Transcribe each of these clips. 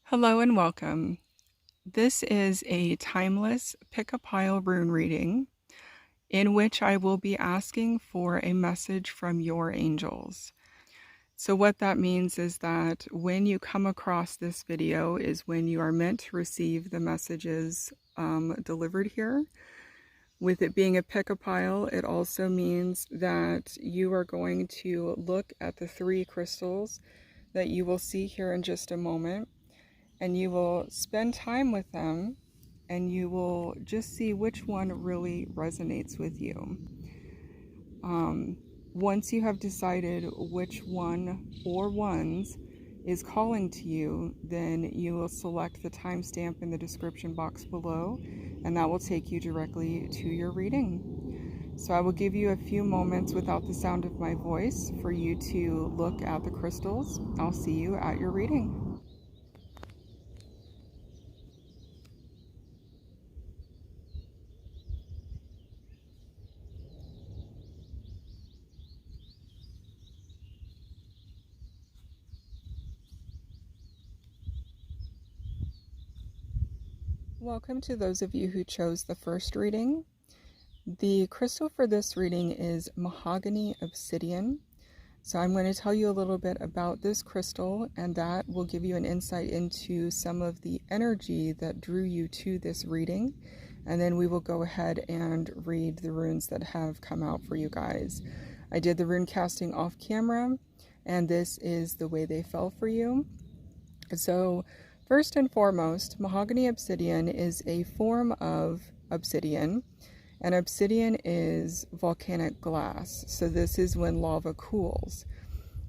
Hello and welcome. This is a timeless pick-a-pile rune reading in which I will be asking for a message from your angels. So what that means is that when you come across this video is when you are meant to receive the messages delivered here. With it being a pick-a-pile, it also means that you are going to look at the 3 crystals that you will see here in just a moment. And you will spend time with them and you will just see which one really resonates with you. Once you have decided which one or ones is calling to you, then you will select the timestamp in the description box below, and that will take you directly to your reading. So I will give you a few moments without the sound of my voice for you to look at the crystals. I'll see you at your reading. Welcome to those of you who chose the first reading. The crystal for this reading is Mahogany Obsidian. So I'm going to tell you a little bit about this crystal, and that will give you an insight into some of the energy that drew you to this reading. And then we will go ahead and read the runes that have come out for you guys. I did the rune casting off camera, and this is the way they fell for you. So first and foremost, Mahogany Obsidian is a form of obsidian, and obsidian is volcanic glass. So this is when lava cools.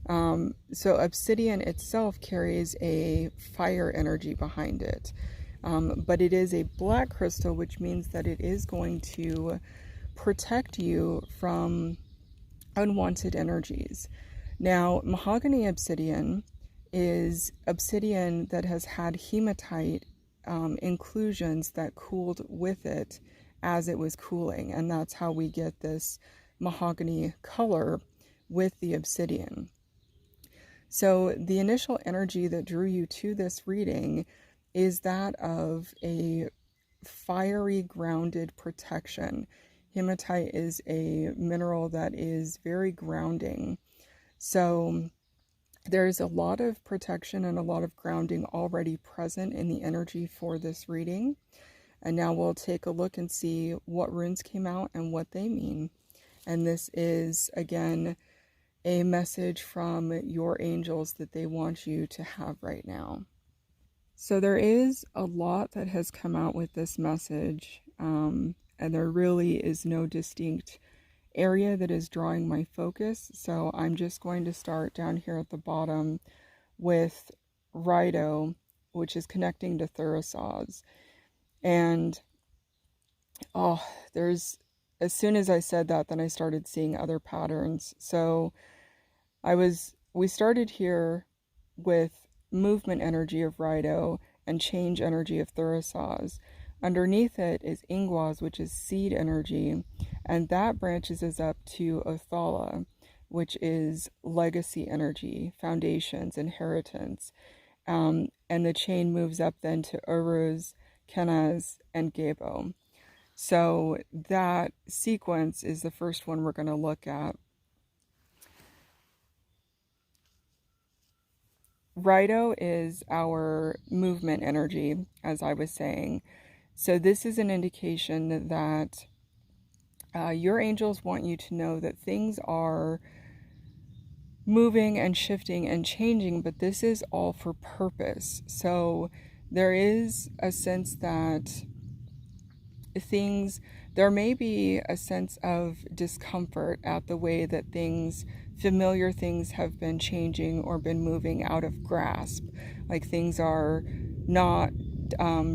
So obsidian itself carries a fire energy behind it, but it is a black crystal, which means that it is going to protect you from unwanted energies. Now, Mahogany Obsidian is obsidian that has had hematite inclusions that cooled with it as it was cooling, and that's how we get this mahogany color with the obsidian. So the initial energy that drew you to this reading is that of a fiery grounded protection. Hematite is a mineral that is very grounding. So there's a lot of protection and a lot of grounding already present in the energy for this reading. And now we'll take a look and see what runes came out and what they mean. And this is, again, a message from your angels that they want you to have right now. So there is a lot that has come out with this message, and there really is no distinct area that is drawing my focus. So I'm just going to start down here at the bottom with Rhydo, which is connecting to Thurisaz. And as soon as I said that, then I started seeing other patterns. So we started here with movement energy of Rhydo and change energy of Thurisaz. Underneath it is Ingwaz, which is seed energy, and that branches us up to Othala, which is legacy energy, foundations, inheritance. And the chain moves up then to Uruz, Kenaz, and Gebo. So that sequence is the first one we're going to look at. Rhydo is our movement energy, as I was saying. So this is an indication that your angels want you to know that things are moving and shifting and changing, but this is all for purpose. So there is a sense that there may be a sense of discomfort at the way that familiar things have been changing or been moving out of grasp. Like things are not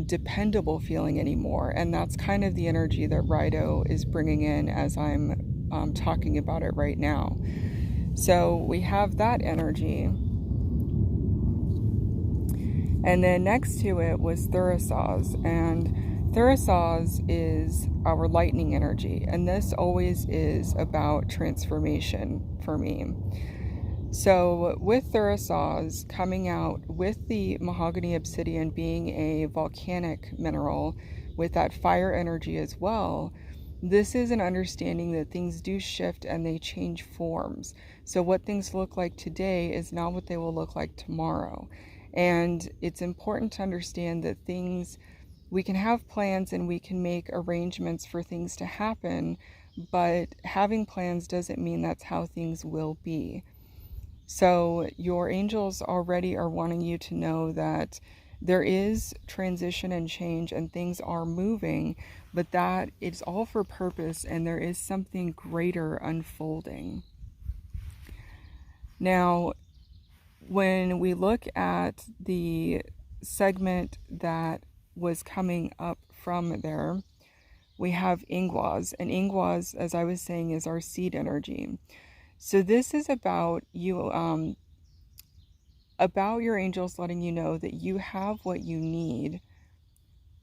dependable feeling anymore, and that's kind of the energy that Rhydo is bringing in as I'm talking about it right now. So we have that energy, and then next to it was Thurisaz, and Thurisaz is our lightning energy, and this always is about transformation for me. So with Thurisaz coming out, with the Mahogany Obsidian being a volcanic mineral with that fire energy as well, this is an understanding that things do shift and they change forms. So what things look like today is not what they will look like tomorrow. And it's important to understand that things, we can have plans and we can make arrangements for things to happen, but having plans doesn't mean that's how things will be. So your angels already are wanting you to know that there is transition and change and things are moving, but that it's all for purpose and there is something greater unfolding. Now, when we look at the segment that was coming up from there, we have Ingwas, and Ingwas, as I was saying, is our seed energy. So this is about you, about your angels letting you know that you have what you need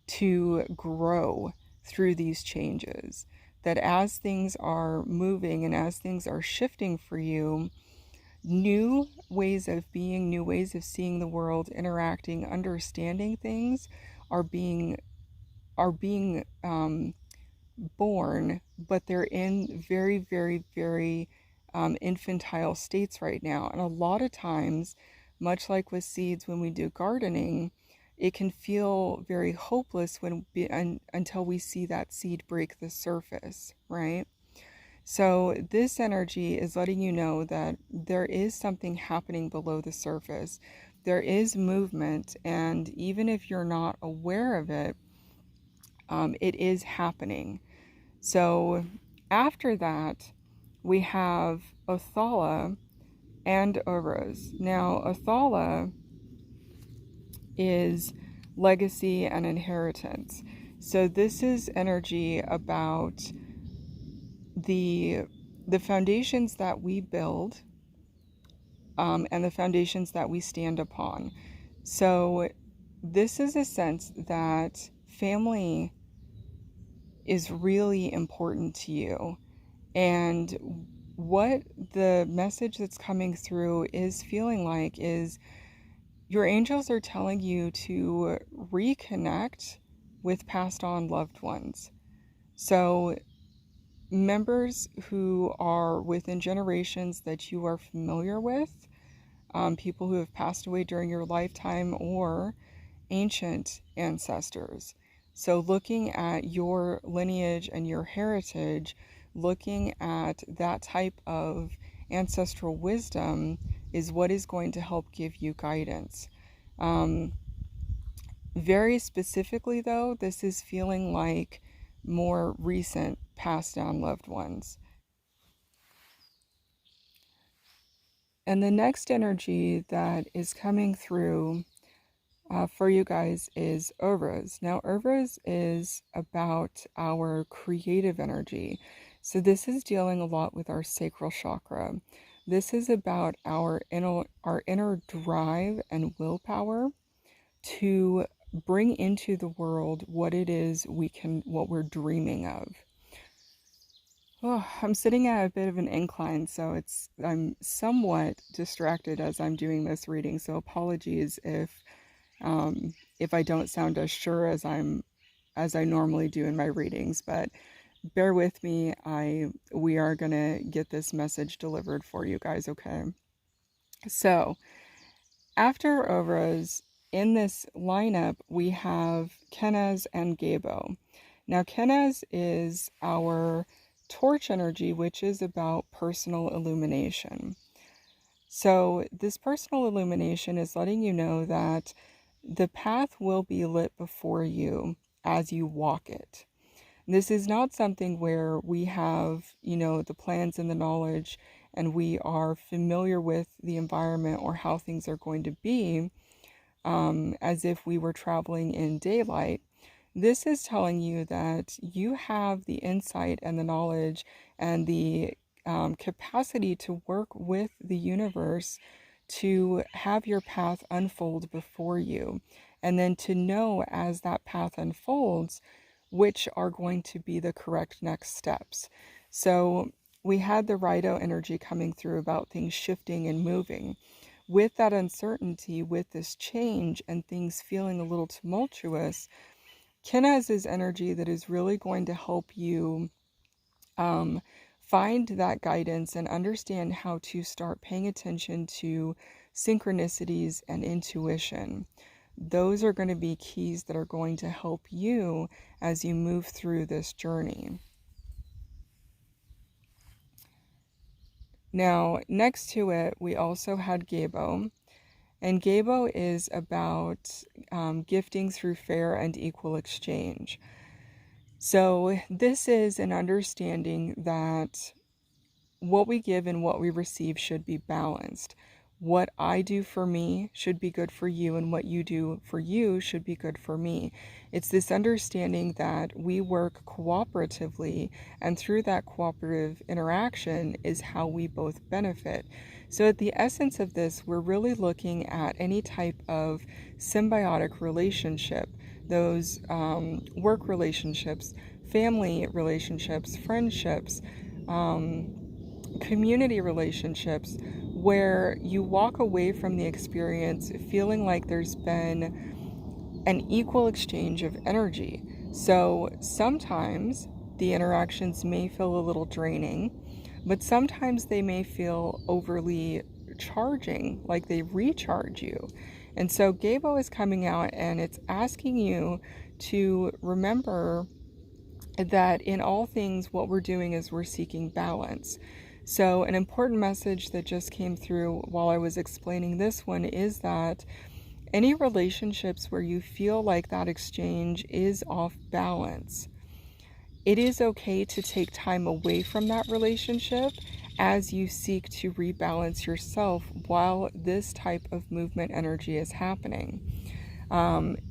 to grow through these changes. That as things are moving and as things are shifting for you, new ways of being, new ways of seeing the world, interacting, understanding things are being born, but they're in very, very, very infantile states right now. And a lot of times, much like with seeds when we do gardening, it can feel very hopeless until we see that seed break the surface, right? So this energy is letting you know that there is something happening below the surface. There is movement, and even if you're not aware of it, it is happening. So after that, we have Othala and Uruz. Now, Othala is legacy and inheritance. So this is energy about the foundations that we build, and the foundations that we stand upon. So this is a sense that family is really important to you. And what the message that's coming through is feeling like is your angels are telling you to reconnect with passed on loved ones. So members who are within generations that you are familiar with, people who have passed away during your lifetime, or ancient ancestors. So looking at your lineage and your heritage, looking at that type of ancestral wisdom is what is going to help give you guidance. Very specifically though, this is feeling like more recent passed down loved ones. And the next energy that is coming through for you guys is Uruz. Now, Uruz is about our creative energy. So this is dealing a lot with our sacral chakra. This is about our inner drive and willpower to bring into the world what it is what we're dreaming of. Oh, I'm sitting at a bit of an incline, so I'm somewhat distracted as I'm doing this reading. So apologies if I don't sound as sure as I normally do in my readings, but bear with me. We are gonna get this message delivered for you guys, okay? So after Ovra's, in this lineup, we have Kenaz and Gabo. Now, Kenaz is our torch energy, which is about personal illumination. So this personal illumination is letting you know that the path will be lit before you as you walk it. This is not something where we have, the plans and the knowledge and we are familiar with the environment or how things are going to be, as if we were traveling in daylight. This is telling you that you have the insight and the knowledge and the capacity to work with the universe to have your path unfold before you, and then to know as that path unfolds which are going to be the correct next steps. So we had the Rido energy coming through about things shifting and moving. With that uncertainty, with this change and things feeling a little tumultuous, Kenaz is energy that is really going to help you find that guidance and understand how to start paying attention to synchronicities and intuition. Those are going to be keys that are going to help you as you move through this journey. Now, next to it, we also had Gabo. And Gabo is about gifting through fair and equal exchange. So this is an understanding that what we give and what we receive should be balanced. What I do for me should be good for you, and what you do for you should be good for me. It's this understanding that we work cooperatively, and through that cooperative interaction is how we both benefit. So at the essence of this, we're really looking at any type of symbiotic relationship, those work relationships, family relationships, friendships, community relationships, where you walk away from the experience feeling like there's been an equal exchange of energy. So sometimes the interactions may feel a little draining, but sometimes they may feel overly charging, like they recharge you. And so Gabo is coming out and it's asking you to remember that in all things, what we're doing is we're seeking balance. So an important message that just came through while I was explaining this one is that any relationships where you feel like that exchange is off balance, it is okay to take time away from that relationship as you seek to rebalance yourself while this type of movement energy is happening.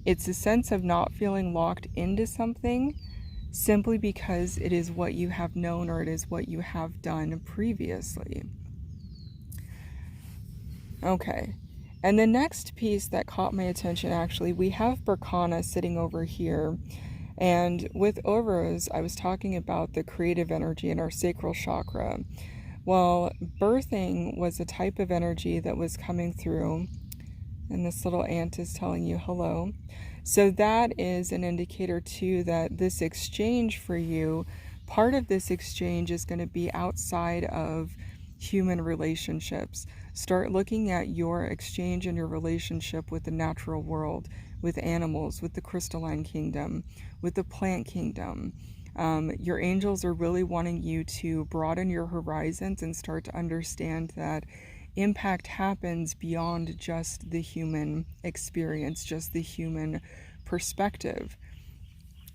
It's a sense of not feeling locked into something simply because it is what you have known or it is what you have done previously. Okay, and the next piece that caught my attention, actually, we have Berkana sitting over here. And with Oros, I was talking about the creative energy in our sacral chakra. Well, birthing was a type of energy that was coming through, and this little ant is telling you hello. So that is an indicator too that this exchange for you, part of this exchange is going to be outside of human relationships. Start looking at your exchange and your relationship with the natural world, with animals, with the crystalline kingdom, with the plant kingdom. Your angels are really wanting you to broaden your horizons and start to understand that impact happens beyond just the human experience, just the human perspective.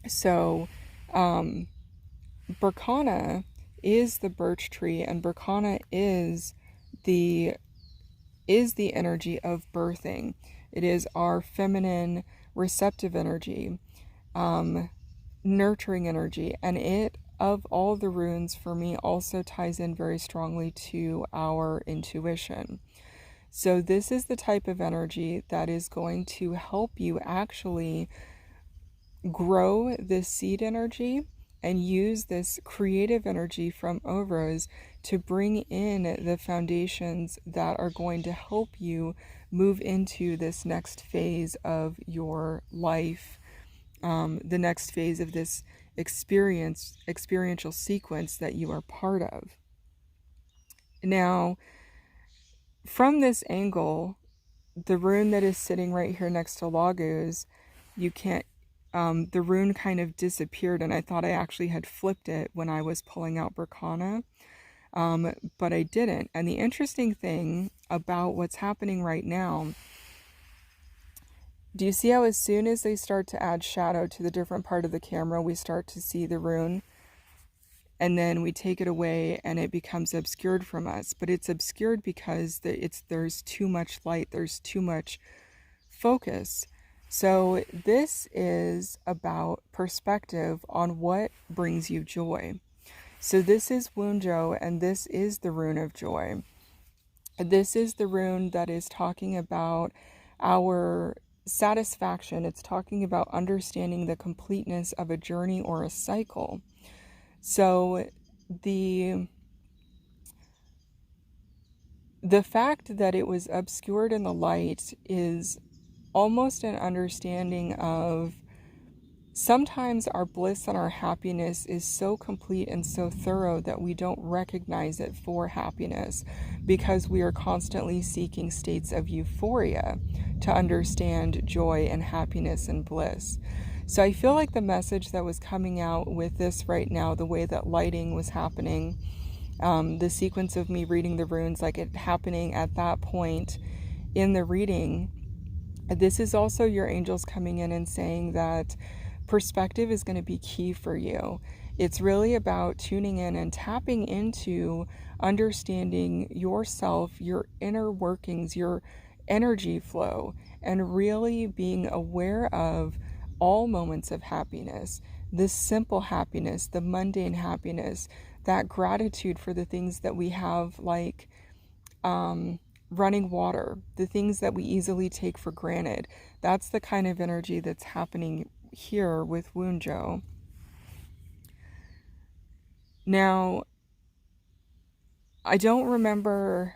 So, Berkana is the birch tree, and Berkana is the energy of birthing. It is our feminine, receptive energy, nurturing energy, and it, of all the runes for me, also ties in very strongly to our intuition. So this is the type of energy that is going to help you actually grow this seed energy and use this creative energy from Oros to bring in the foundations that are going to help you move into this next phase of your life, the next phase of this experiential sequence that you are part of. Now, from this angle, the rune that is sitting right here next to Lagos, you can't, the rune kind of disappeared, and I thought I actually had flipped it when I was pulling out Berkana, but I didn't. And the interesting thing about what's happening right now, do you see how as soon as they start to add shadow to the different part of the camera, we start to see the rune? And then we take it away and it becomes obscured from us. But it's obscured because there's too much light, there's too much focus. So this is about perspective on what brings you joy. So this is Wunjo, and this is the rune of joy. This is the rune that is talking about our satisfaction. It's talking about understanding the completeness of a journey or a cycle. So the the fact that it was obscured in the light is almost an understanding of sometimes our bliss and our happiness is so complete and so thorough that we don't recognize it for happiness because we are constantly seeking states of euphoria to understand joy and happiness and bliss. So I feel like the message that was coming out with this right now, the way that lighting was happening, the sequence of me reading the runes, like it happening at that point in the reading, this is also your angels coming in and saying that perspective is going to be key for you. It's really about tuning in and tapping into understanding yourself, your inner workings, your energy flow, and really being aware of all moments of happiness, the simple happiness, the mundane happiness, that gratitude for the things that we have, like running water, the things that we easily take for granted. That's the kind of energy that's happening here with Wunjo. Now, I don't remember,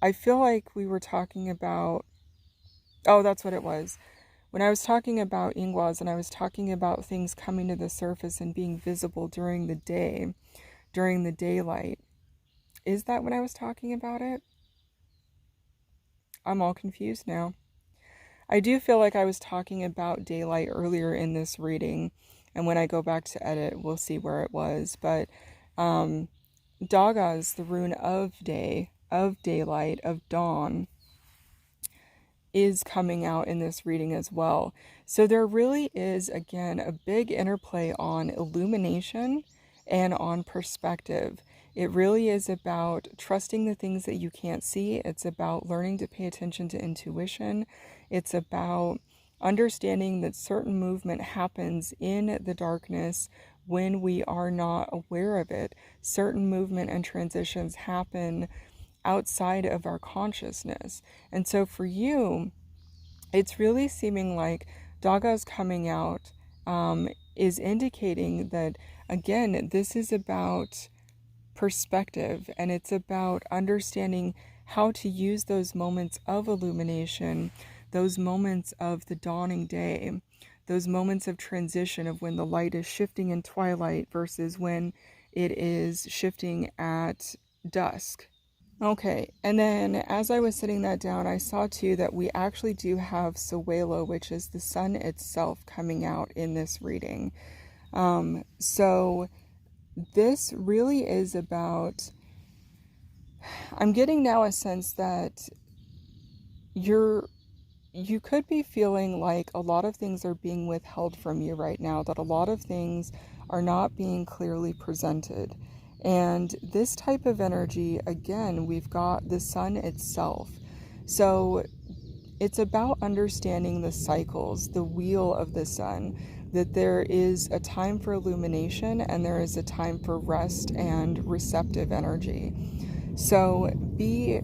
I feel like we were talking about, oh, that's what it was. When I was talking about Ingwas and I was talking about things coming to the surface and being visible during the day, during the daylight, is that when I was talking about it? I'm all confused now. I do feel like I was talking about daylight earlier in this reading, and when I go back to edit, we'll see where it was. But Dagaz, the rune of day, of daylight, of dawn, is coming out in this reading as well. So there really is, again, a big interplay on illumination and on perspective. It really is about trusting the things that you can't see. It's about learning to pay attention to intuition. It's about understanding that certain movement happens in the darkness when we are not aware of it. Certain movement and transitions happen outside of our consciousness. And so for you, it's really seeming like Daga's coming out is indicating that, again, this is about perspective, and it's about understanding how to use those moments of illumination, those moments of the dawning day, those moments of transition of when the light is shifting in twilight versus when it is shifting at dusk. Okay, and then as I was sitting that down, I saw too that we actually do have Sawelo, which is the sun itself, coming out in this reading. So this really is about, I'm getting now a sense that you could be feeling like a lot of things are being withheld from you right now, that a lot of things are not being clearly presented. And this type of energy, again, we've got the sun itself. So it's about understanding the cycles, the wheel of the sun, that there is a time for illumination and there is a time for rest and receptive energy. So be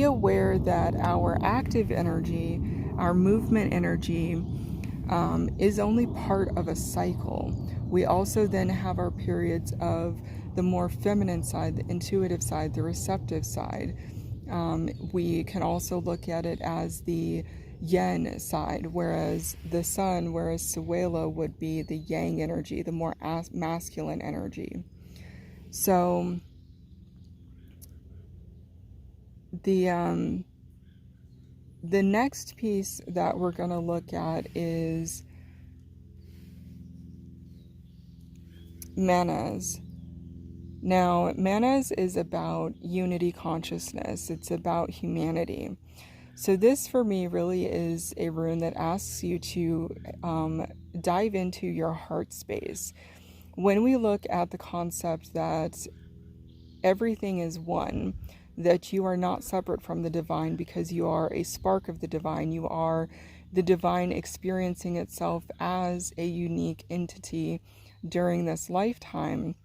aware that our active energy, our movement energy, is only part of a cycle. We also then have our periods of the more feminine side, the intuitive side, the receptive side. We can also look at it as the yin side, whereas the sun, whereas Sawelo would be the yang energy, the more masculine energy. So the next piece that we're going to look at is Manas. Now, Manas is about unity consciousness. It's about humanity. So this, for me, really is a rune that asks you to dive into your heart space. When we look at the concept that everything is one, that you are not separate from the divine because you are a spark of the divine, you are the divine experiencing itself as a unique entity during this lifetime.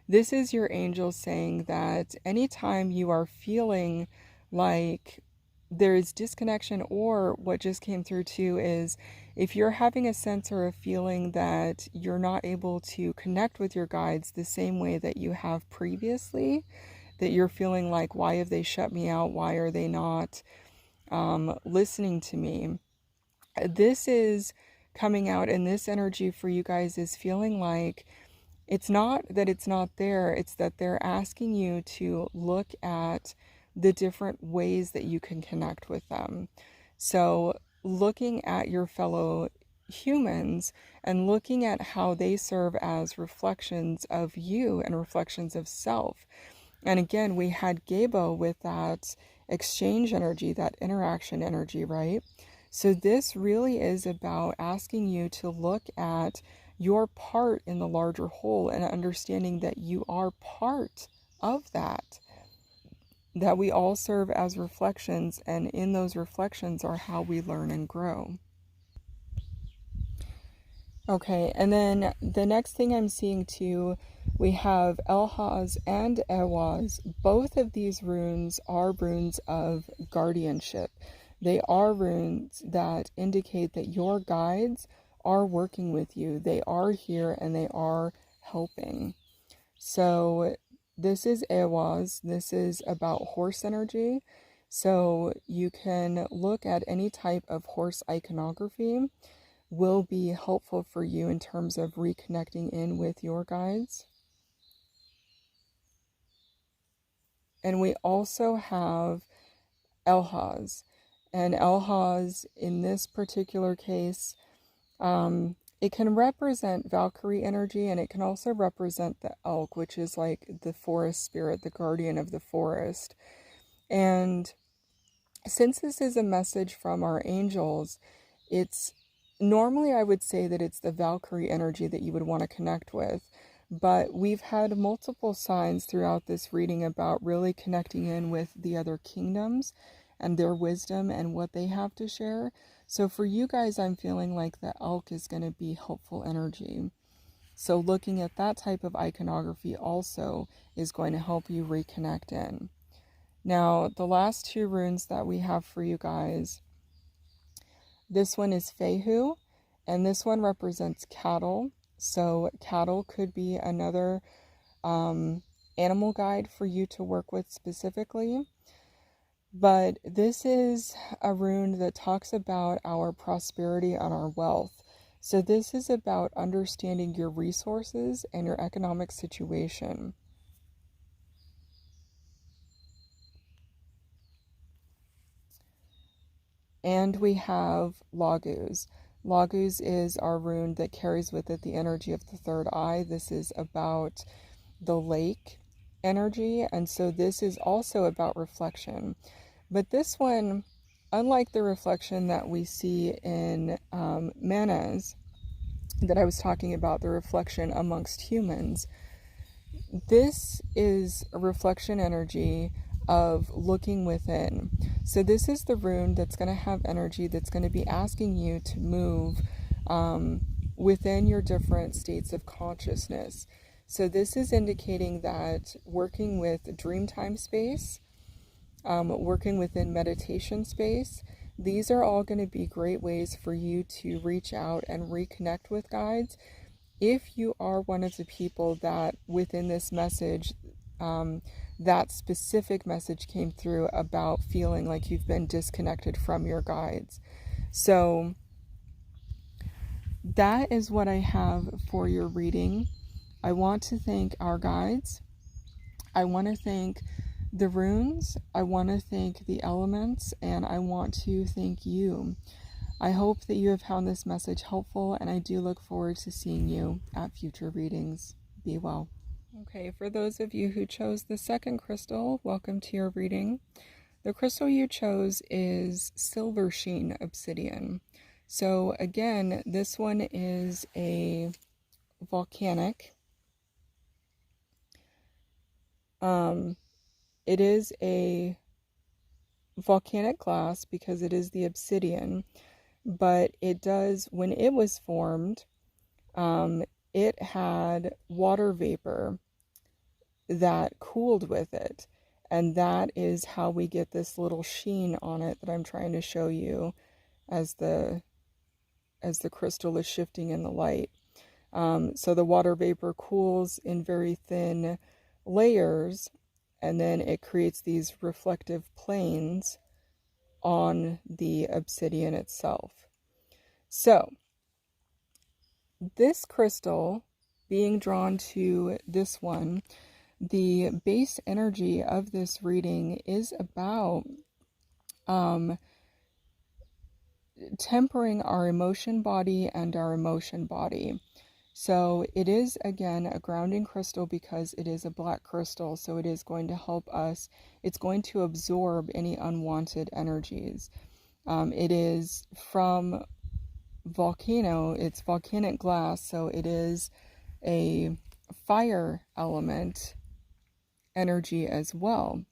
This is your angel saying that anytime you are feeling like there is disconnection, or what just came through too is if you're having a sense or a feeling that you're not able to connect with your guides the same way that you have previously, that you're feeling like, why have they shut me out? Why are they not listening to me? This is coming out, and this energy for you guys is feeling like it's not that it's not there, it's that they're asking you to look at the different ways that you can connect with them. So, looking at your fellow humans and looking at how they serve as reflections of you and reflections of self. And again, we had Gabo with that exchange energy, that interaction energy, right? So this really is about asking you to look at your part in the larger whole and understanding that you are part of that we all serve as reflections, and in those reflections are how we learn and grow. Okay, and then the next thing I'm seeing too, we have Elhaz and Ewaz. Both of these runes are runes of guardianship. They are runes that indicate that your guides are working with you. They are here and they are helping. So this is Ewaz. This is about horse energy. So you can look at any type of horse iconography. Will be helpful for you in terms of reconnecting in with your guides. And we also have Elhaz. And Elhaz, in this particular case, it can represent Valkyrie energy, and it can also represent the elk, which is like the forest spirit, the guardian of the forest. And since this is a message from our angels, it's normally I would say that it's the Valkyrie energy that you would want to connect with. But we've had multiple signs throughout this reading about really connecting in with the other kingdoms and their wisdom and what they have to share. So for you guys, I'm feeling like the elk is going to be helpful energy. So looking at that type of iconography also is going to help you reconnect in. Now, the last two runes that we have for you guys, this one is Fehu, and this one represents cattle. So cattle could be another animal guide for you to work with specifically. But this is a rune that talks about our prosperity and our wealth. So this is about understanding your resources and your economic situation. And we have Laguz. Laguz is our rune that carries with it the energy of the third eye. This is about the lake energy, and so this is also about reflection. But this one, unlike the reflection that we see in Manas, that I was talking about, the reflection amongst humans, this is a reflection energy of looking within. So this is the rune that's going to have energy that's going to be asking you to move within your different states of consciousness. So this is indicating that working with dreamtime space, working within meditation space, these are all going to be great ways for you to reach out and reconnect with guides. If you are one of the people that within this message, that specific message came through about feeling like you've been disconnected from your guides. So that is what I have for your reading. I want to thank our guides. I want to thank the runes. I want to thank the elements, and I want to thank you. I hope that you have found this message helpful, and I do look forward to seeing you at future readings. Be well. Okay, for those of you who chose the second crystal, welcome to your reading. The crystal you chose is Silver Sheen Obsidian. So again, this one is a volcanic. It is a volcanic glass because it is the obsidian, but it does, when it was formed, it had water vapor that cooled with it, and that is how we get this little sheen on it that I'm trying to show you as the crystal is shifting in the light. So the water vapor cools in very thin layers, and then it creates these reflective planes on the obsidian itself. So this crystal, being drawn to this one, the base energy of this reading is about tempering our emotion body and our emotion body. So it is, again, a grounding crystal because it is a black crystal, so it is going to help us. It's going to absorb any unwanted energies. It is from volcano, it's volcanic glass, so it is a fire element energy as well.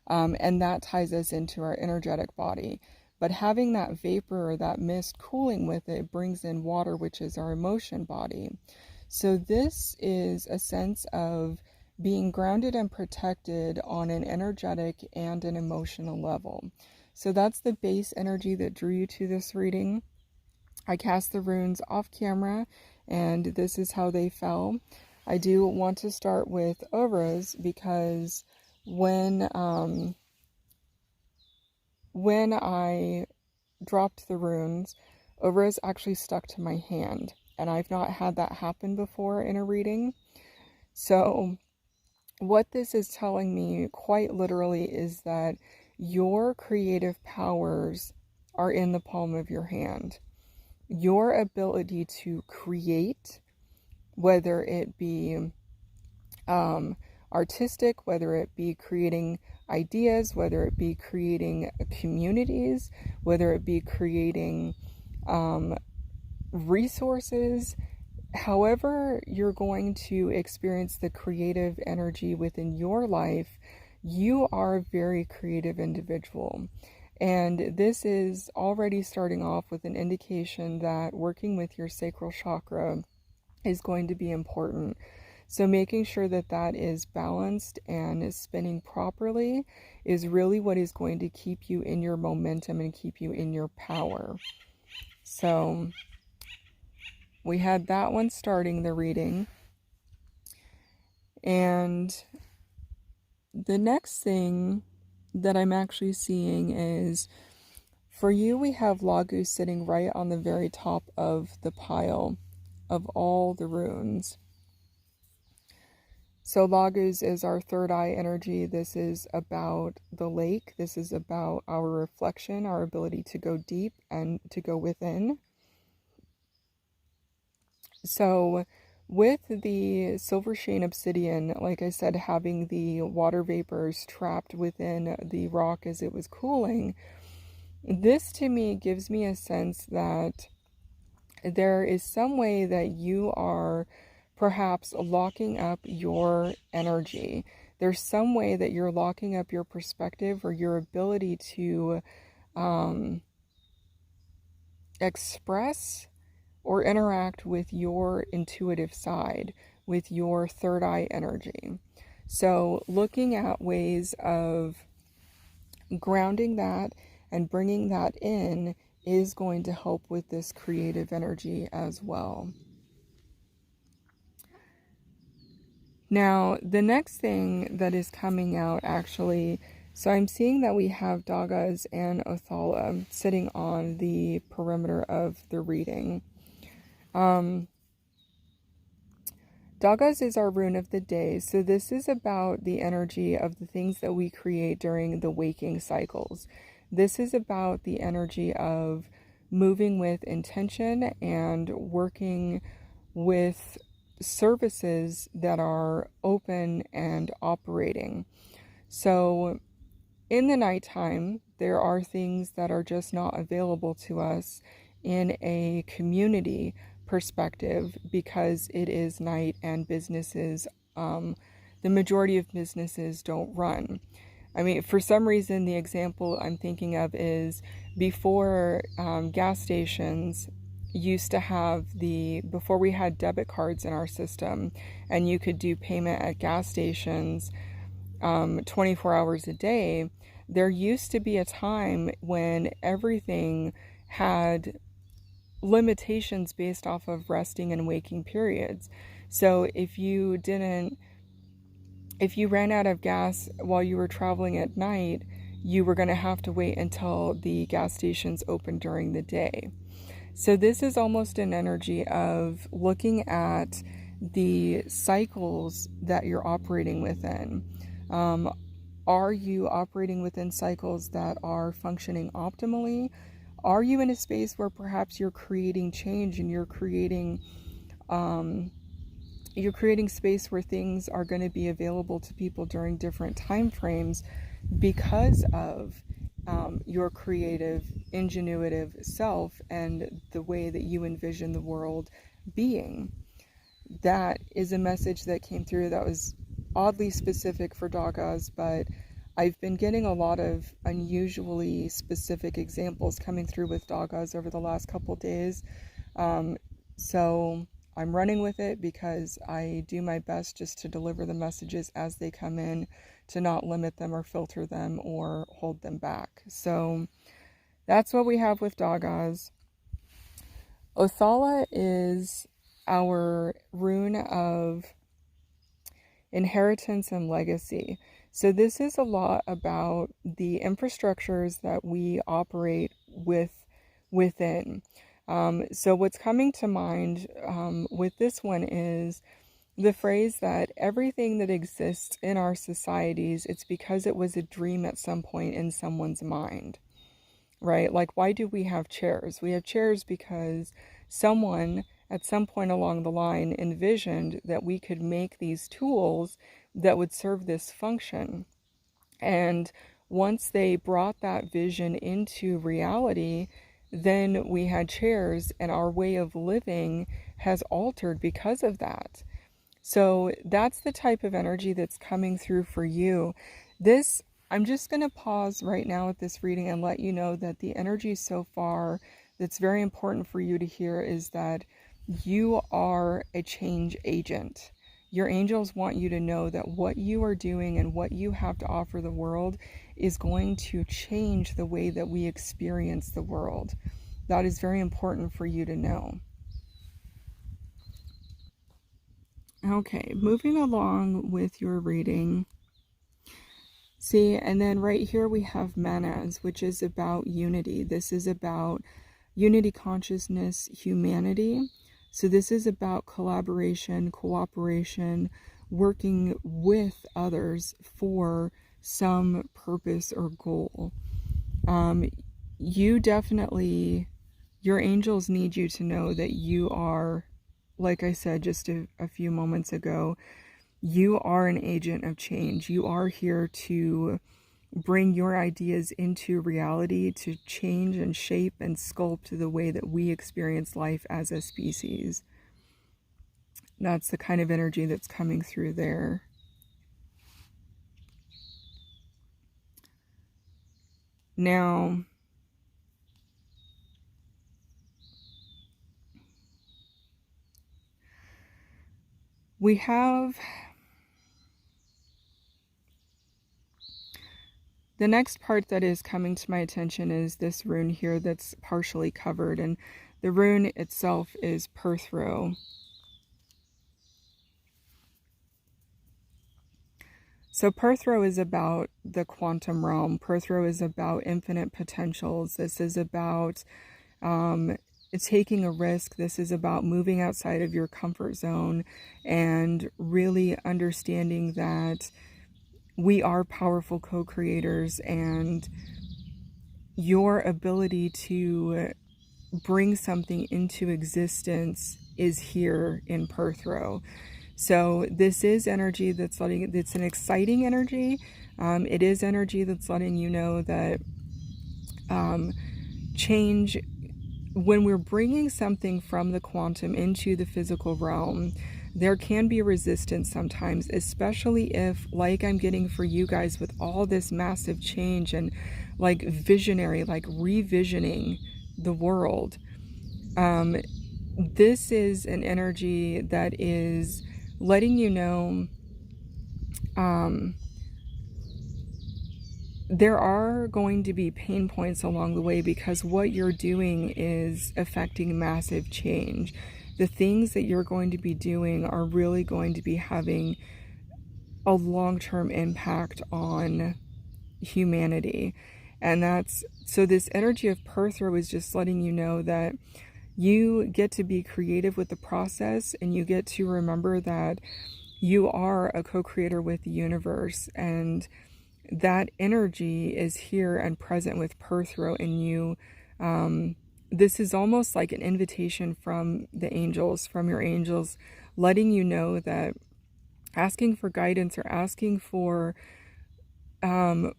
And that ties us into our energetic body. But having that vapor or that mist cooling with it brings in water, which is our emotion body. So this is a sense of being grounded and protected on an energetic and an emotional level. So that's the base energy that drew you to this reading. I cast the runes off camera, and this is how they fell. I do want to start with auras because when I dropped the runes, auras actually stuck to my hand, and I've not had that happen before in a reading. So what this is telling me quite literally is that your creative powers are in the palm of your hand. Your ability to create, whether it be artistic, whether it be creating ideas, whether it be creating communities, whether it be creating resources, however you're going to experience the creative energy within your life, you are a very creative individual. And this is already starting off with an indication that working with your sacral chakra is going to be important. So making sure that that is balanced and is spinning properly is really what is going to keep you in your momentum and keep you in your power. So we had that one starting the reading. And the next thing that I'm actually seeing is, for you, we have Lagu sitting right on the very top of the pile of all the runes. So Lagus is our third eye energy. This is about the lake. This is about our reflection, our ability to go deep and to go within. So with the silver Sheen obsidian, like I said, having the water vapors trapped within the rock as it was cooling, this to me gives me a sense that there is some way that you are perhaps locking up your energy. There's some way that you're locking up your perspective or your ability to express or interact with your intuitive side, with your third eye energy. So looking at ways of grounding that and bringing that in is going to help with this creative energy as well. Now, the next thing that is coming out actually, so I'm seeing that we have Dagas and Othala sitting on the perimeter of the reading. Dagas is our rune of the day, so this is about the energy of the things that we create during the waking cycles. This is about the energy of moving with intention and working with services that are open and operating. So in the nighttime, there are things that are just not available to us in a community perspective because it is night and businesses, the majority of businesses don't run. I mean, for some reason, the example I'm thinking of is before gas stations used to have before we had debit cards in our system and you could do payment at gas stations 24 hours a day, there used to be a time when everything had limitations based off of resting and waking periods. So if you didn't if you ran out of gas while you were traveling at night, you were going to have to wait until the gas stations opened during the day. So this is almost an energy of looking at the cycles that you're operating within. Are you operating within cycles that are functioning optimally? Are you in a space where perhaps you're creating change and you're creating space where things are going to be available to people during different time frames because of your creative, ingenuitive self and the way that you envision the world being? That is a message that came through that was oddly specific for Dagas, but I've been getting a lot of unusually specific examples coming through with Dagas over the last couple days. So I'm running with it because I do my best just to deliver the messages as they come in, to not limit them or filter them or hold them back. So that's what we have with Dagas. Othala is our rune of inheritance and legacy. So this is a lot about the infrastructures that we operate within. So what's coming to mind with this one is the phrase that everything that exists in our societies, it's because it was a dream at some point in someone's mind, right? Like, why do we have chairs? We have chairs because someone at some point along the line envisioned that we could make these tools that would serve this function. And once they brought that vision into reality, then we had chairs, and our way of living has altered because of that. So that's the type of energy that's coming through for you. I'm just going to pause right now with this reading and let you know that the energy so far that's very important for you to hear is that you are a change agent. Your angels want you to know that what you are doing and what you have to offer the world is going to change the way that we experience the world. That is very important for you to know. Okay, moving along with your reading. See, and then right here we have Manas, which is about unity. This is about unity consciousness, humanity. So this is about collaboration, cooperation, working with others for some purpose or goal. You definitely, your angels need you to know that you are, like I said just a few moments ago, you are an agent of change. You are here to bring your ideas into reality, to change and shape and sculpt the way that we experience life as a species. That's the kind of energy that's coming through there. Now, we have the next part that is coming to my attention is this rune here that's partially covered, and the rune itself is Perthro. So Perthro is about the quantum realm. Perthro is about infinite potentials. This is about taking a risk. This is about moving outside of your comfort zone and really understanding that we are powerful co-creators, and your ability to bring something into existence is here in Perthro. So this is energy that's it's an exciting energy. It is energy that's letting you know that change, when we're bringing something from the quantum into the physical realm, there can be resistance sometimes, especially if, like I'm getting for you guys with all this massive change and like visionary, like revisioning the world. This is an energy that is letting you know there are going to be pain points along the way, because what you're doing is affecting massive change. The things that you're going to be doing are really going to be having a long-term impact on humanity. And so this energy of Perthro is just letting you know that you get to be creative with the process, and you get to remember that you are a co-creator with the universe, and that energy is here and present with Perthro in you. This is almost like an invitation from the angels, from your angels, letting you know that asking for guidance or asking for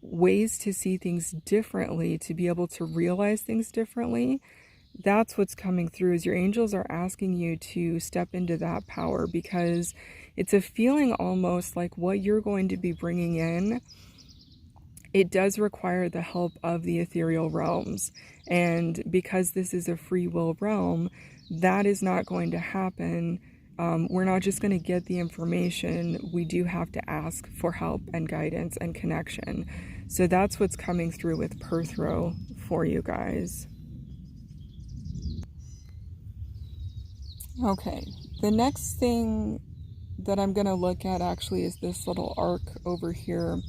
ways to see things differently, to be able to realize things differently, that's what's coming through. Is your angels are asking you to step into that power, because it's a feeling almost like what you're going to be bringing in, it does require the help of the ethereal realms. And because this is a free will realm, that is not going to happen. We're not just going to get the information. We do have to ask for help and guidance and connection. So that's what's coming through with Perthro for you guys. Okay, the next thing that I'm going to look at actually is this little arc over here.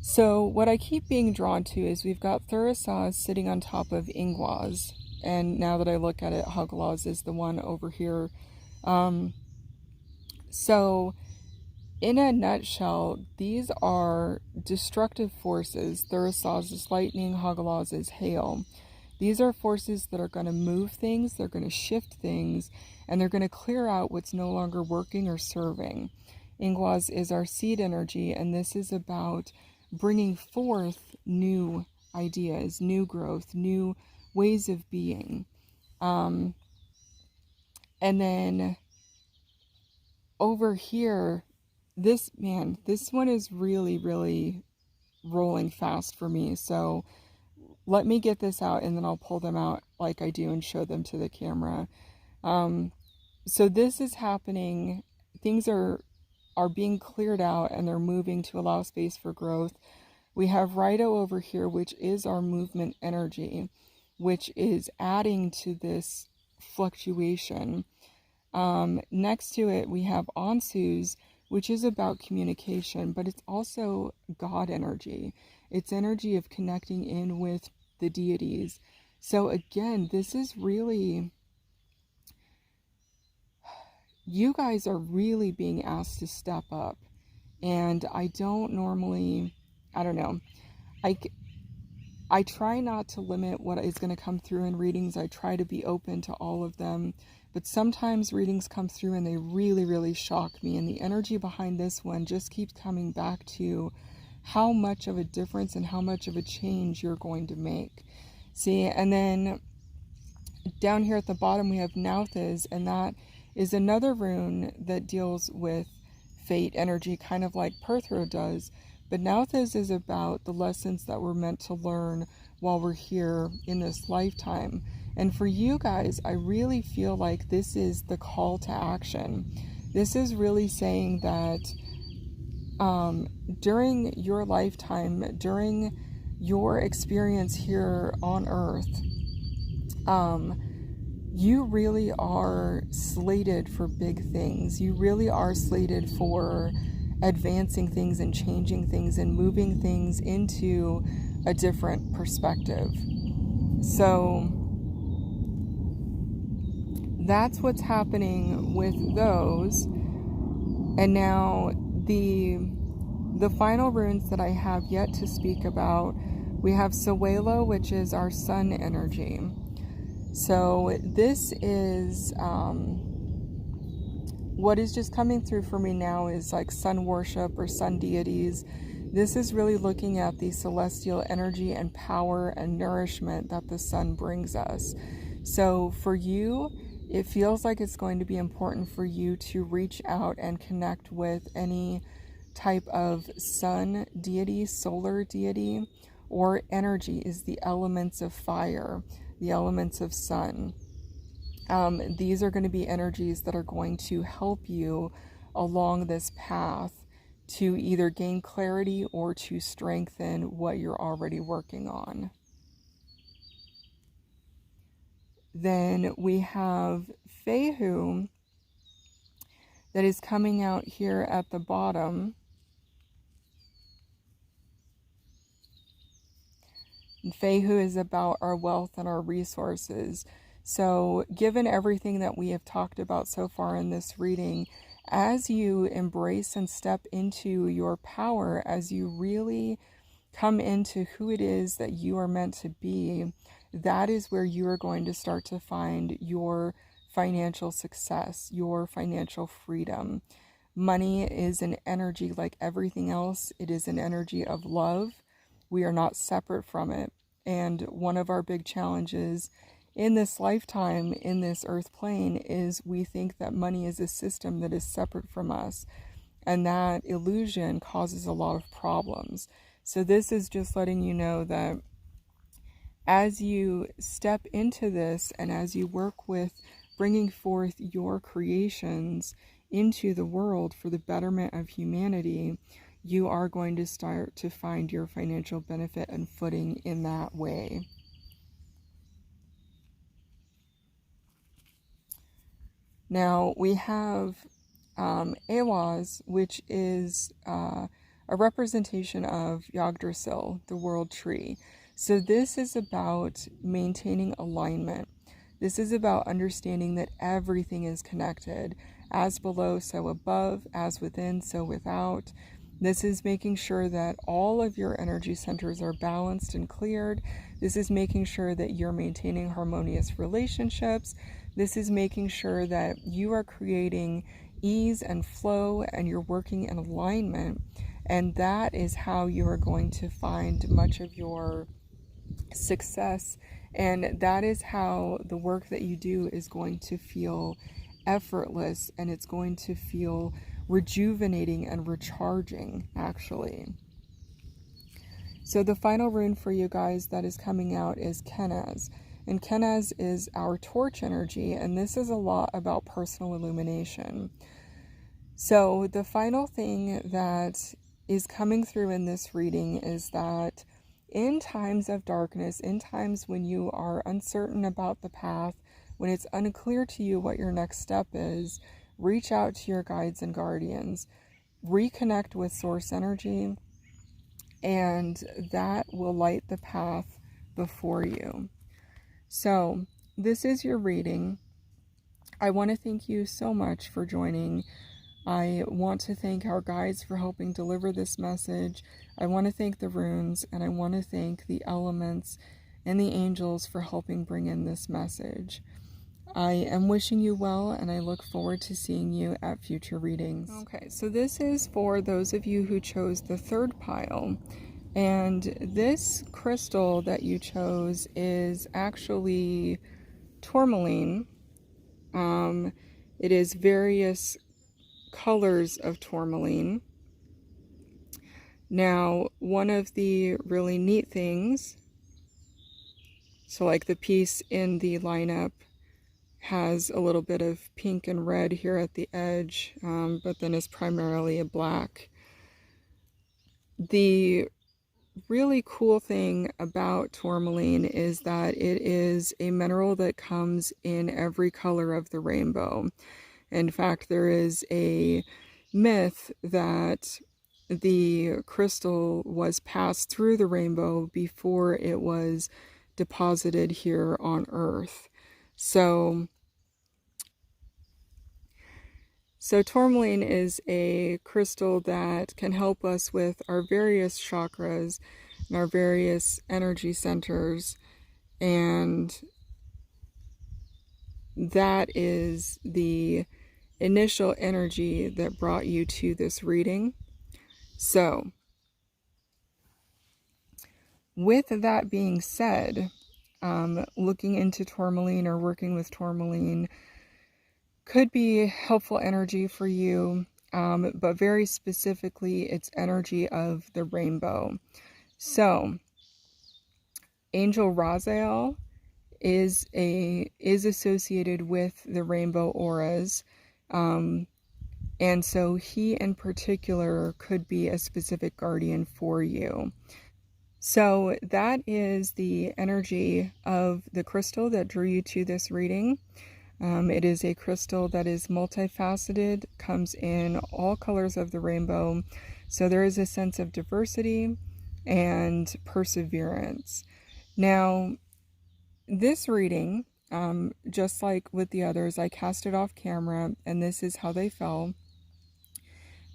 So what I keep being drawn to is we've got Thurisaz sitting on top of Ingwaz, and now that I look at it, Huglaz is the one over here. So in a nutshell, these are destructive forces. Thurisaz is lightning, Huglaz is hail. These are forces that are going to move things, they're going to shift things, and they're going to clear out what's no longer working or serving. Ingwaz is our seed energy, and this is about bringing forth new ideas, new growth, new ways of being. And then over here, this one is really, really rolling fast for me. So let me get this out, and then I'll pull them out like I do and show them to the camera. So this is happening. Things are being cleared out, and they're moving to allow space for growth. We have Rido over here, which is our movement energy, which is adding to this fluctuation. Next to it, we have Ansu's, which is about communication, but it's also God energy. It's energy of connecting in with the deities. So again, this is really, you guys are really being asked to step up. And I don't normally, I don't know, I try not to limit what is going to come through in readings. I try to be open to all of them. But sometimes readings come through and they really, really shock me. And the energy behind this one just keeps coming back to how much of a difference and how much of a change you're going to make. See, and then down here at the bottom we have Nauthiz, and that is another rune that deals with fate energy, kind of like Perthro does. But Nauthiz is about the lessons that we're meant to learn while we're here in this lifetime. And for you guys, I really feel like this is the call to action. This is really saying that during your lifetime, during your experience here on Earth, you really are slated for big things. You really are slated for advancing things and changing things and moving things into a different perspective. So that's what's happening with those. And now the final runes that I have yet to speak about, we have Sawelo, which is our sun energy. So this is what is just coming through for me now is like sun worship or sun deities. This is really looking at the celestial energy and power and nourishment that the sun brings us. So for you, it feels like it's going to be important for you to reach out and connect with any type of sun deity, solar deity, or energy is the elements of fire, the elements of sun. These are going to be energies that are going to help you along this path to either gain clarity or to strengthen what you're already working on. Then we have Fehu. that is coming out here at the bottom. Fehu is about our wealth and our resources. So given everything that we have talked about so far in this reading, as you embrace and step into your power, as you really come into who it is that you are meant to be, that is where you are going to start to find your financial success, your financial freedom. Money is an energy like everything else. It is an energy of love. We are not separate from it. And one of our big challenges in this lifetime, in this earth plane, is we think that money is a system that is separate from us. And that illusion causes a lot of problems. So this is just letting you know that as you step into this and as you work with bringing forth your creations into the world for the betterment of humanity, you are going to start to find your financial benefit and footing in that way. Now we have Awaz, which is a representation of Yggdrasil, the world tree. So this is about maintaining alignment. This is about understanding that everything is connected. As below, so above. As within, so without. This is making sure that all of your energy centers are balanced and cleared. This is making sure that you're maintaining harmonious relationships. This is making sure that you are creating ease and flow and you're working in alignment. And that is how you are going to find much of your success. And that is how the work that you do is going to feel effortless, and it's going to feel rejuvenating and recharging, actually. So the final rune for you guys that is coming out is Kenaz. And Kenaz is our torch energy, and this is a lot about personal illumination. So the final thing that is coming through in this reading is that in times of darkness, in times when you are uncertain about the path, when it's unclear to you what your next step is, reach out to your guides and guardians, reconnect with source energy, and that will light the path before you. So this is your reading. I want to thank you so much for joining. I want to thank our guides for helping deliver this message. I want to thank the runes, and I want to thank the elements and the angels for helping bring in this message. I am wishing you well, and I look forward to seeing you at future readings. Okay, so this is for those of you who chose the third pile. And this crystal that you chose is actually Tourmaline. It is various colors of Tourmaline. Now, one of the really neat things, so like the piece in the lineup has a little bit of pink and red here at the edge, but then is primarily a black. The really cool thing about Tourmaline is that it is a mineral that comes in every color of the rainbow. In fact, there is a myth that the crystal was passed through the rainbow before it was deposited here on Earth. So Tourmaline is a crystal that can help us with our various chakras and our various energy centers, and that is the initial energy that brought you to this reading. So, with that being said, looking into Tourmaline or working with Tourmaline could be helpful energy for you, but very specifically, it's energy of the rainbow. So, Angel Raziel is associated with the rainbow auras, and so he in particular could be a specific guardian for you. So that is the energy of the crystal that drew you to this reading. It is a crystal that is multifaceted, comes in all colors of the rainbow. So there is a sense of diversity and perseverance. Now, this reading, just like with the others, I cast it off camera, and this is how they fell.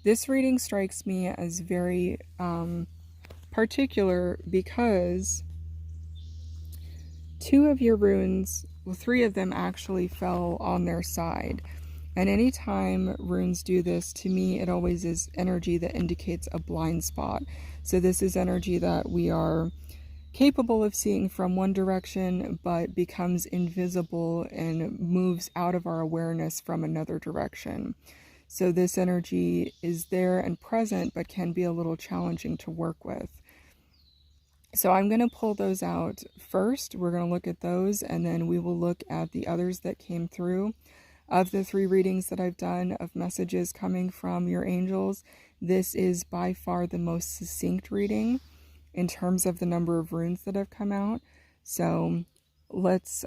This reading strikes me as very particular because two of your runes, well, three of them actually fell on their side. And anytime runes do this, to me, it always is energy that indicates a blind spot. So this is energy that we are capable of seeing from one direction, but becomes invisible and moves out of our awareness from another direction. So this energy is there and present, but can be a little challenging to work with. So I'm going to pull those out first. We're going to look at those, and then we will look at the others that came through. Of the 3 readings that I've done of messages coming from your angels, this is by far the most succinct reading in terms of the number of runes that have come out. So let's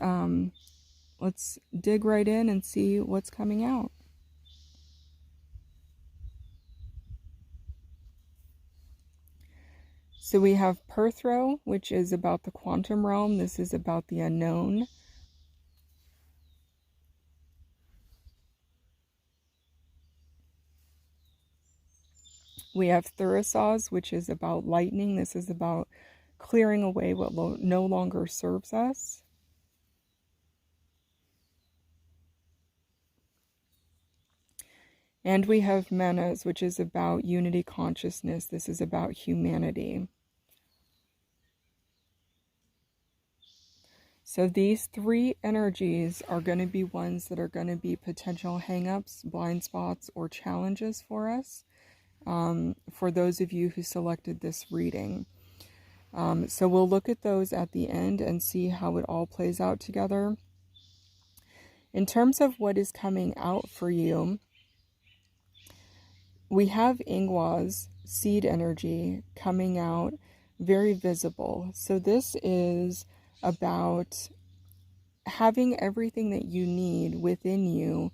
dig right in and see what's coming out. So we have Perthro, which is about the quantum realm. This is about the unknown. We have Thurisaz, which is about lightning. This is about clearing away what no longer serves us. And we have Menas, which is about unity consciousness. This is about humanity. So these 3 energies are going to be ones that are going to be potential hang-ups, blind spots, or challenges for us, for those of you who selected this reading. So we'll look at those at the end and see how it all plays out together. In terms of what is coming out for you, we have Ingwa's seed energy coming out very visible. So this is about having everything that you need within you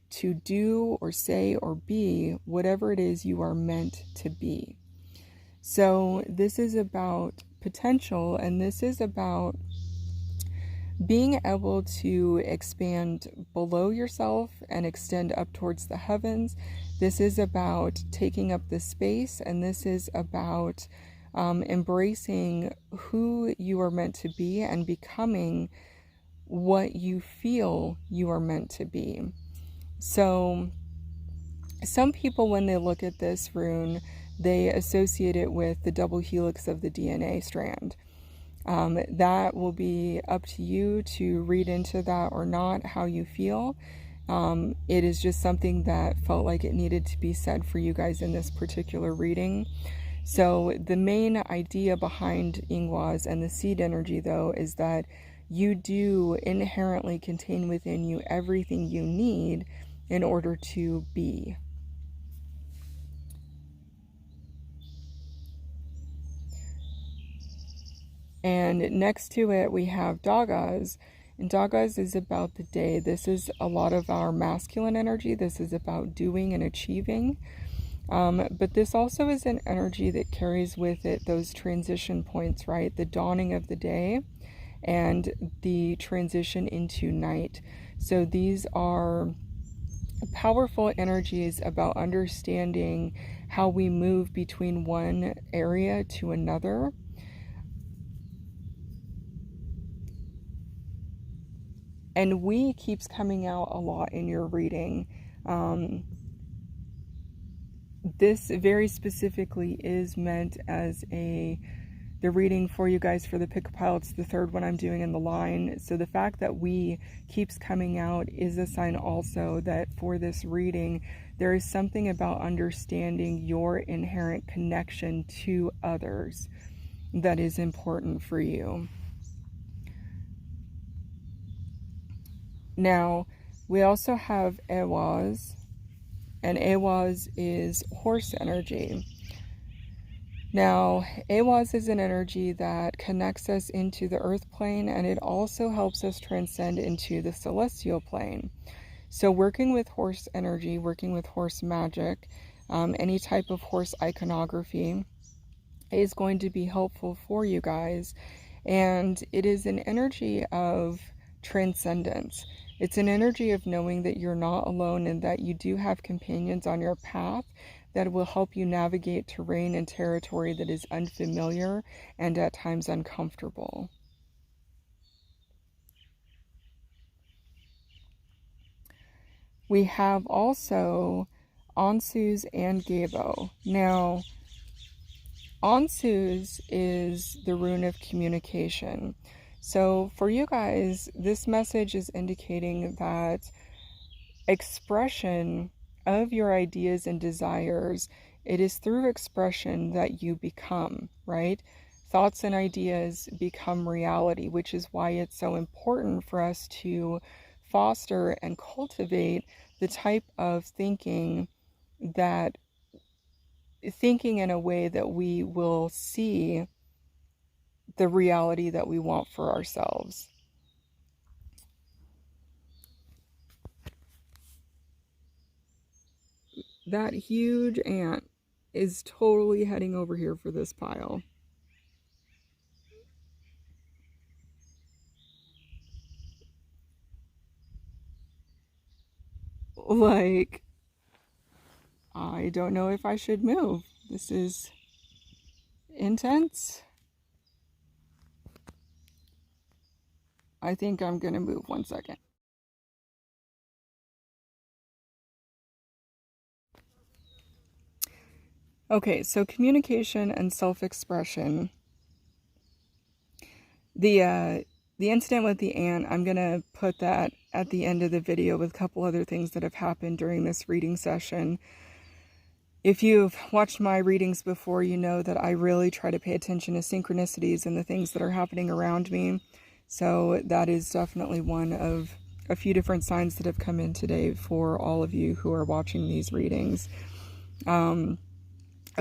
to do or say or be whatever it is you are meant to be. So this is about potential, and this is about being able to expand below yourself and extend up towards the heavens. This is about taking up the space, and this is about embracing who you are meant to be and becoming what you feel you are meant to be. So some people, when they look at this rune, they associate it with the double helix of the DNA strand. That will be up to you to read into that or not, how you feel. It is just something that felt like it needed to be said for you guys in this particular reading. So the main idea behind Ingwa's and the seed energy, though, is that you do inherently contain within you everything you need in order to be. And next to it, we have Dagas. And Dagas is about the day. This is a lot of our masculine energy. This is about doing and achieving. But this also is an energy that carries with it those transition points, right? The dawning of the day and the transition into night. So these are powerful energies about understanding how we move between one area to another. And we keeps coming out a lot in your reading. This very specifically is meant as the reading for you guys for the pick-a-pile. It's the 3rd one I'm doing in the line. So the fact that we keeps coming out is a sign also that for this reading, there is something about understanding your inherent connection to others that is important for you. Now, we also have Ewaz, and Ewaz is horse energy. Now, Ehwaz is an energy that connects us into the earth plane, and it also helps us transcend into the celestial plane. So working with horse energy, working with horse magic, any type of horse iconography is going to be helpful for you guys. And it is an energy of transcendence. It's an energy of knowing that you're not alone and that you do have companions on your path that will help you navigate terrain and territory that is unfamiliar and at times uncomfortable. We have also Ansu's and Gabo. Now, Ansu's is the rune of communication. So for you guys, this message is indicating that expression of your ideas and desires, it is through expression that you become, right? Thoughts and ideas become reality, which is why it's so important for us to foster and cultivate the type of thinking in a way that we will see the reality that we want for ourselves. That huge ant is totally heading over here for this pile. Like, I don't know if I should move. This is intense. I think I'm gonna move 1 second. Okay, so communication and self-expression. The incident with the ant, I'm gonna put that at the end of the video with a couple other things that have happened during this reading session. If you've watched my readings before, you know that I really try to pay attention to synchronicities and the things that are happening around me. So that is definitely one of a few different signs that have come in today for all of you who are watching these readings.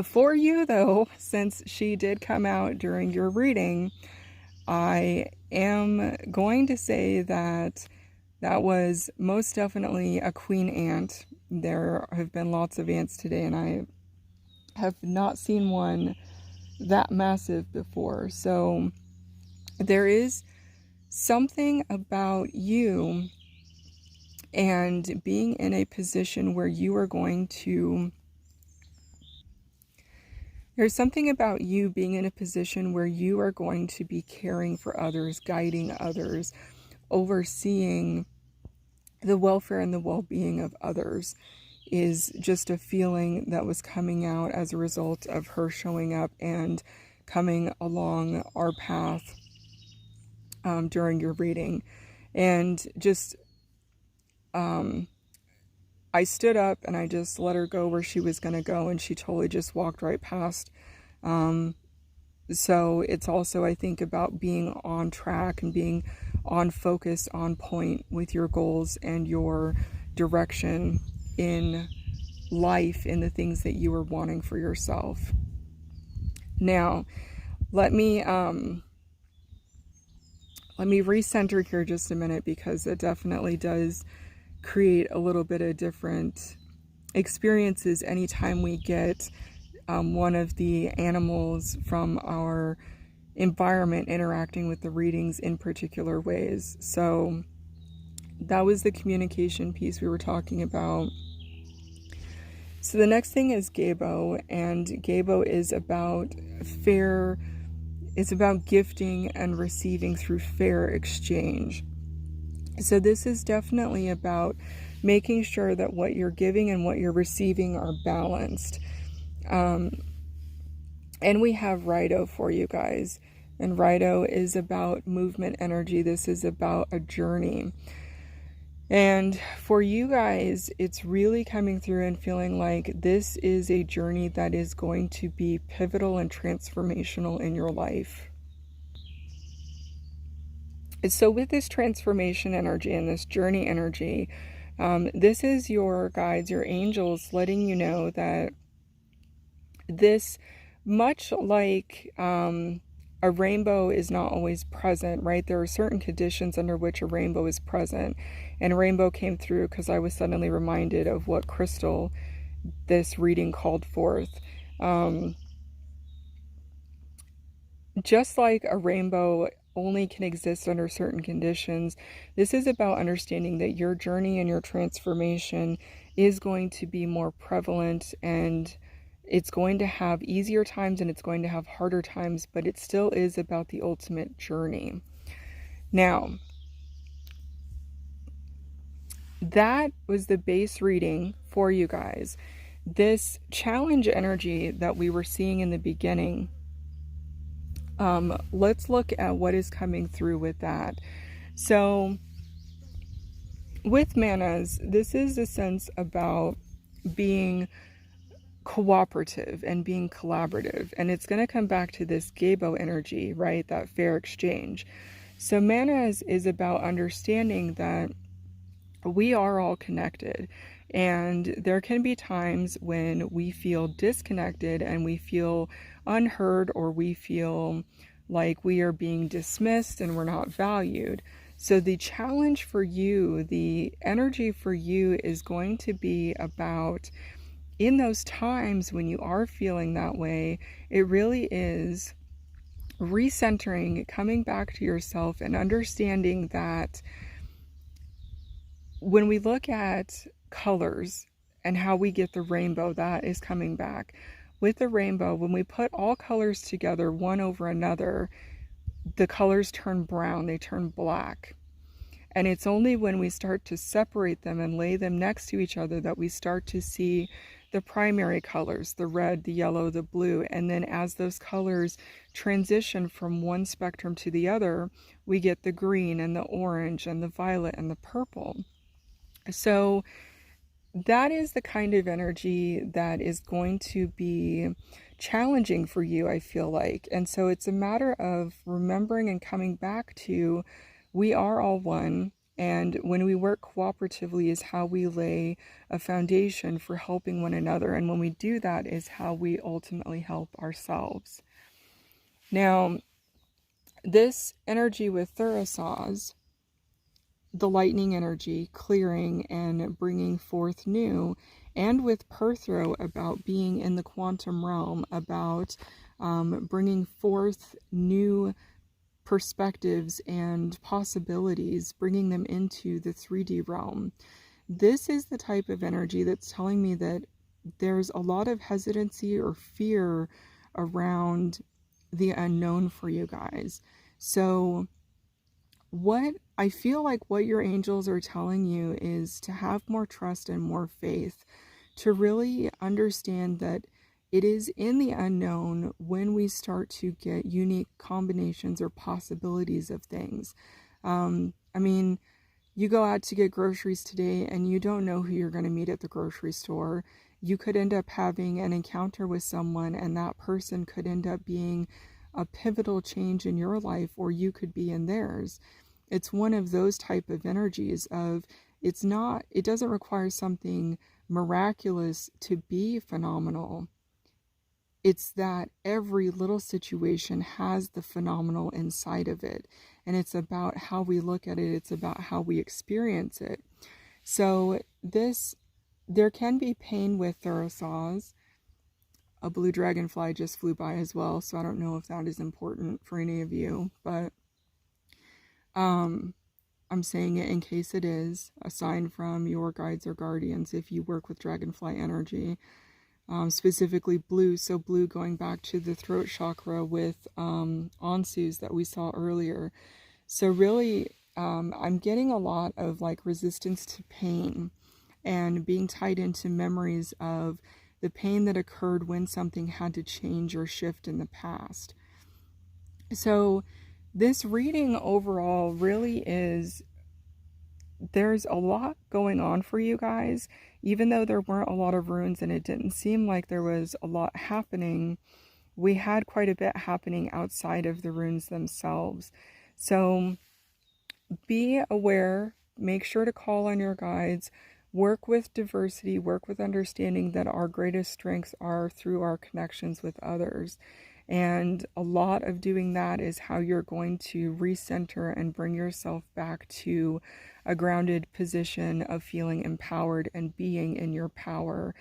For you, though, since she did come out during your reading, I am going to say that that was most definitely a queen ant. There have been lots of ants today, and I have not seen one that massive before. So there is something about you and being in a position where you are going to... There's something about you being in a position where you are going to be caring for others, guiding others, overseeing the welfare and the well-being of others is just a feeling that was coming out as a result of her showing up and coming along our path during your reading. And just, I stood up and I just let her go where she was going to go, and she totally just walked right past. So it's also, I think, about being on track and being on focus, on point with your goals and your direction in life, in the things that you are wanting for yourself. Now, let me recenter here just a minute, because it definitely does create a little bit of different experiences anytime we get one of the animals from our environment interacting with the readings in particular ways. So that was the communication piece we were talking about. So the next thing is Gabo, and Gabo is about fair, it's about gifting and receiving through fair exchange. So this is definitely about making sure that what you're giving and what you're receiving are balanced. And we have Rido for you guys. And Rido is about movement energy. This is about a journey. And for you guys, it's really coming through and feeling like this is a journey that is going to be pivotal and transformational in your life. So with this transformation energy and this journey energy, this is your guides, your angels, letting you know that this much like a rainbow is not always present, right? There are certain conditions under which a rainbow is present. And a rainbow came through because I was suddenly reminded of what crystal this reading called forth. Just like a rainbow only can exist under certain conditions, this is about understanding that your journey and your transformation is going to be more prevalent, and it's going to have easier times and it's going to have harder times, but it still is about the ultimate journey. Now, that was the base reading for you guys. This challenge energy that we were seeing in the beginning, let's look at what is coming through with that. So with manas, this is a sense about being cooperative and being collaborative, and it's going to come back to this Gabo energy, right? That fair exchange. So manas is about understanding that we are all connected, and there can be times when we feel disconnected and we feel unheard, or we feel like we are being dismissed and we're not valued. So the challenge for you, the energy for you, is going to be about, in those times when you are feeling that way, it really is recentering, coming back to yourself, and understanding that when we look at colors and how we get the rainbow, that is coming back. With the rainbow, when we put all colors together, one over another, the colors turn brown, they turn black. And it's only when we start to separate them and lay them next to each other that we start to see the primary colors, the red, the yellow, the blue. And then as those colors transition from one spectrum to the other, we get the green and the orange and the violet and the purple. So that is the kind of energy that is going to be challenging for you, I feel like. And so it's a matter of remembering and coming back to, we are all one. And when we work cooperatively is how we lay a foundation for helping one another. And when we do that is how we ultimately help ourselves. Now, this energy with Thurisaz, the lightning energy, clearing and bringing forth new, and with Perthro about being in the quantum realm, about bringing forth new perspectives and possibilities, bringing them into the 3D realm. This is the type of energy that's telling me that there's a lot of hesitancy or fear around the unknown for you guys. So what I feel like what your angels are telling you is to have more trust and more faith, to really understand that it is in the unknown when we start to get unique combinations or possibilities of things. I mean, you go out to get groceries today and you don't know who you're going to meet at the grocery store. You could end up having an encounter with someone, and that person could end up being a pivotal change in your life, or you could be in theirs. It's one of those type of energies of, it doesn't require something miraculous to be phenomenal. It's that every little situation has the phenomenal inside of it. And it's about how we look at it. It's about how we experience it. So there can be pain with Thurisaz. A blue dragonfly just flew by as well, so I don't know if that is important for any of you, but I'm saying it in case it is, a sign from your guides or guardians if you work with dragonfly energy, specifically blue. So blue going back to the throat chakra with Ansu's that we saw earlier. So really, I'm getting a lot of like resistance to pain and being tied into memories of the pain that occurred when something had to change or shift in the past. So this reading overall really is, there's a lot going on for you guys. Even though there weren't a lot of runes and it didn't seem like there was a lot happening, we had quite a bit happening outside of the runes themselves. So be aware, make sure to call on your guides work with diversity, work with understanding that our greatest strengths are through our connections with others. And a lot of doing that is how you're going to recenter and bring yourself back to a grounded position of feeling empowered and being in your power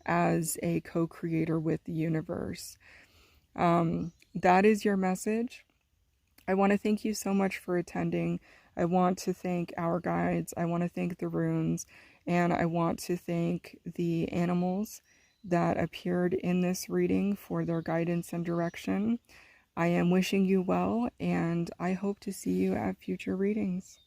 as a co-creator with the universe. That is your message. I want to thank you so much for attending. I want to thank our guides. I want to thank the runes. And I want to thank the animals that appeared in this reading for their guidance and direction. I am wishing you well, and I hope to see you at future readings.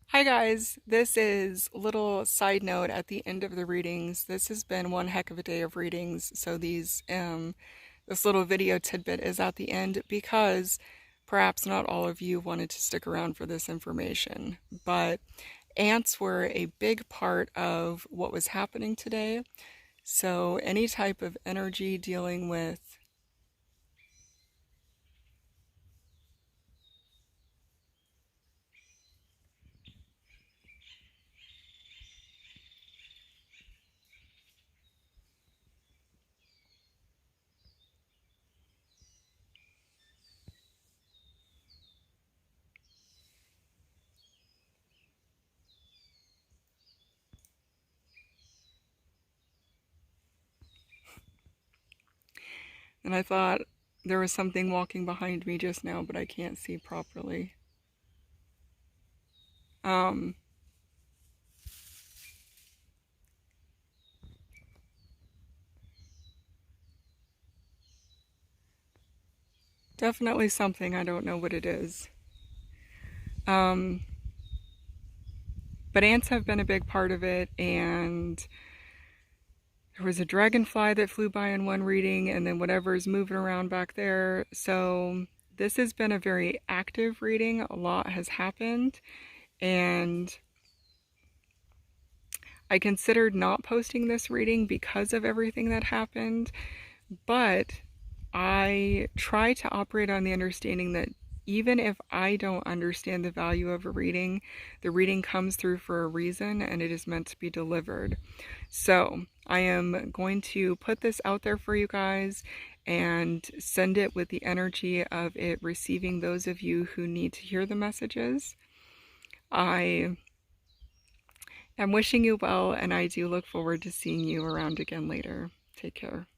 Hi guys, this is a little side note at the end of the readings. This has been one heck of a day of readings, so this little video tidbit is at the end because perhaps not all of you wanted to stick around for this information, but ants were a big part of what was happening today. So any type of energy dealing with and I thought there was something walking behind me just now, but I can't see properly. Definitely something, I don't know what it is. But ants have been a big part of it, and there was a dragonfly that flew by in one reading, and then whatever's moving around back there. So this has been a very active reading. A lot has happened, and I considered not posting this reading because of everything that happened, but I try to operate on the understanding that even if I don't understand the value of a reading, the reading comes through for a reason and it is meant to be delivered. So I am going to put this out there for you guys and send it with the energy of it receiving those of you who need to hear the messages. I am wishing you well, and I do look forward to seeing you around again later. Take care.